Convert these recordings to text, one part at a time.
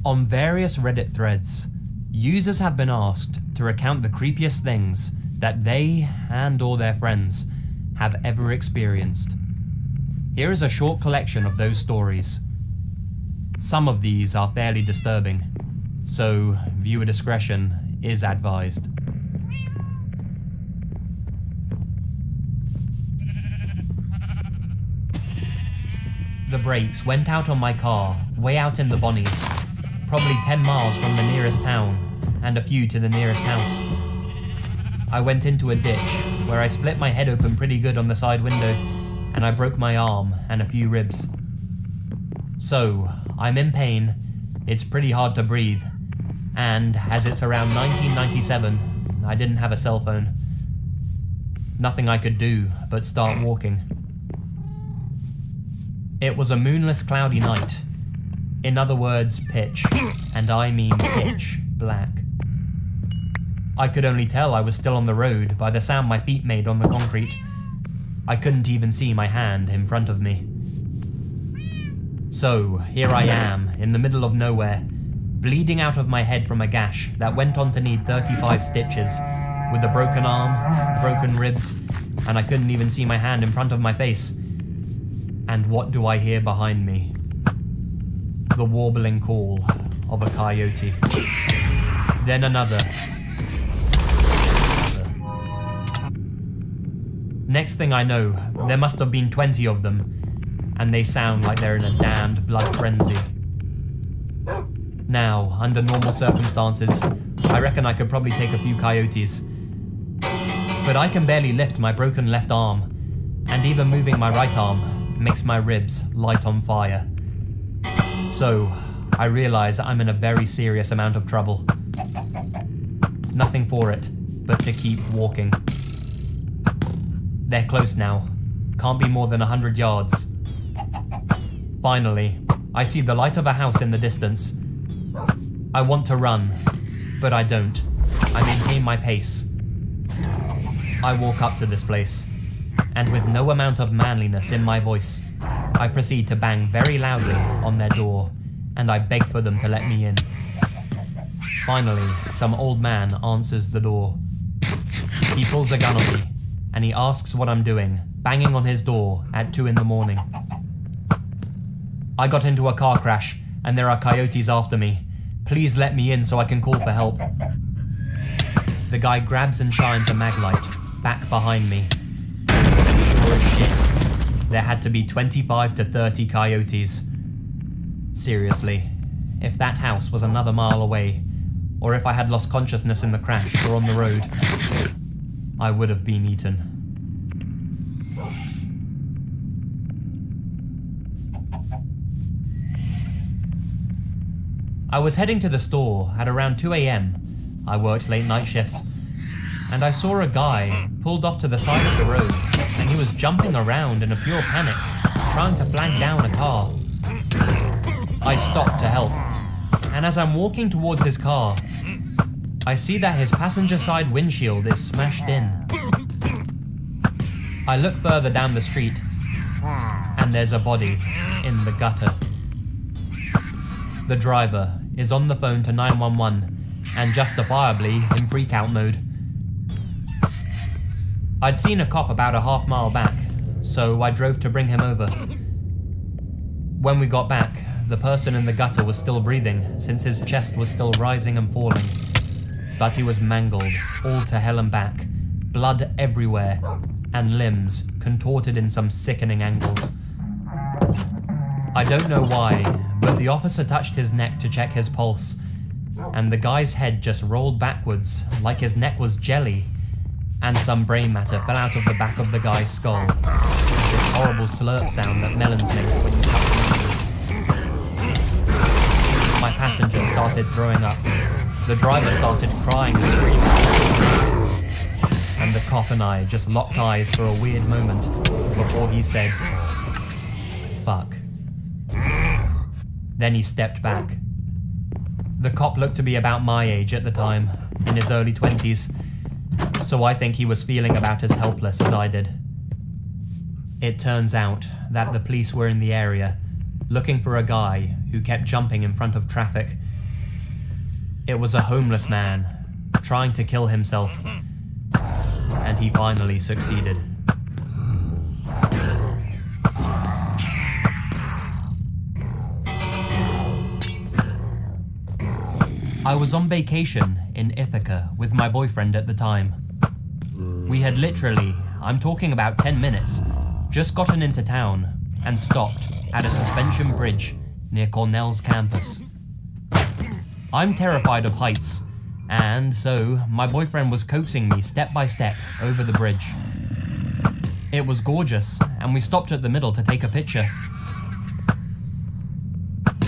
On various Reddit threads, users have been asked to recount the creepiest things that they and/or their friends have ever experienced. Here is a short collection of those stories. Some of these are fairly disturbing, so viewer discretion is advised. The brakes went out on my car way out in the Bonnies, probably 10 miles from the nearest town and a few to the nearest house. I went into a ditch where I split my head open pretty good on the side window and I broke my arm and a few ribs. So, I'm in pain, it's pretty hard to breathe, and as it's around 1997, I didn't have a cell phone. Nothing I could do but start walking. It was a moonless, cloudy night. In other words, pitch, and I mean pitch black. I could only tell I was still on the road by the sound my feet made on the concrete. I couldn't even see my hand in front of me. So, here I am, in the middle of nowhere, bleeding out of my head from a gash that went on to need 35 stitches, with a broken arm, broken ribs, and I couldn't even see my hand in front of my face. And what do I hear behind me? The warbling call of a coyote. Then another. Next thing I know, there must have been 20 of them, and they sound like they're in a damned blood frenzy. Now, under normal circumstances, I reckon I could probably take a few coyotes. But I can barely lift my broken left arm, and even moving my right arm makes my ribs light on fire. So, I realize I'm in a very serious amount of trouble. Nothing for it but to keep walking. They're close now. Can't be more than 100 yards. Finally, I see the light of a house in the distance. I want to run, but I don't. I maintain my pace. I walk up to this place, and with no amount of manliness in my voice, I proceed to bang very loudly on their door, and I beg for them to let me in. Finally, some old man answers the door. He pulls a gun on me, and he asks what I'm doing, banging on his door at 2 in the morning. I got into a car crash, and there are coyotes after me. Please let me in so I can call for help. The guy grabs and shines a mag light back behind me. Sure as shit, there had to be 25 to 30 coyotes. Seriously, if that house was another mile away, or if I had lost consciousness in the crash or on the road, I would have been eaten. I was heading to the store at around 2 a.m. I worked late night shifts, and I saw a guy pulled off to the side of the road, and he was jumping around in a pure panic, trying to flag down a car. I stopped to help, and as I'm walking towards his car, I see that his passenger side windshield is smashed in. I look further down the street, and there's a body in the gutter. The driver is on the phone to 911 and justifiably in freak-out mode. I'd seen a cop about a half mile back, so I drove to bring him over. When we got back, the person in the gutter was still breathing since his chest was still rising and falling. But he was mangled, all to hell and back, blood everywhere, and limbs contorted in some sickening angles. I don't know why, but the officer touched his neck to check his pulse, and the guy's head just rolled backwards like his neck was jelly, and some brain matter fell out of the back of the guy's skull. This horrible slurp sound that melons make when you cut them. My passenger started throwing up. The driver started crying and screaming. And the cop and I just locked eyes for a weird moment before he said, "Fuck." Then he stepped back. The cop looked to be about my age at the time, in his early 20s, so I think he was feeling about as helpless as I did. It turns out that the police were in the area, looking for a guy who kept jumping in front of traffic. It was a homeless man, trying to kill himself, and he finally succeeded. I was on vacation in Ithaca with my boyfriend at the time. We had literally, I'm talking about 10 minutes, just gotten into town and stopped at a suspension bridge near Cornell's campus. I'm terrified of heights, and so my boyfriend was coaxing me step by step over the bridge. It was gorgeous, and we stopped at the middle to take a picture.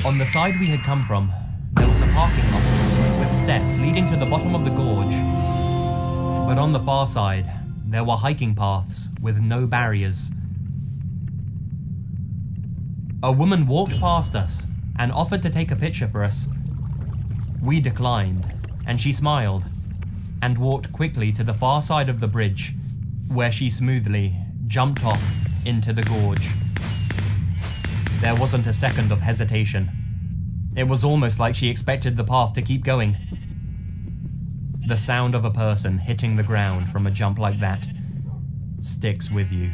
On the side we had come from, there was a parking lot with steps leading to the bottom of the gorge. But on the far side, there were hiking paths with no barriers. A woman walked past us and offered to take a picture for us. We declined, and she smiled and walked quickly to the far side of the bridge, where she smoothly jumped off into the gorge. There wasn't a second of hesitation. It was almost like she expected the path to keep going. The sound of a person hitting the ground from a jump like that sticks with you.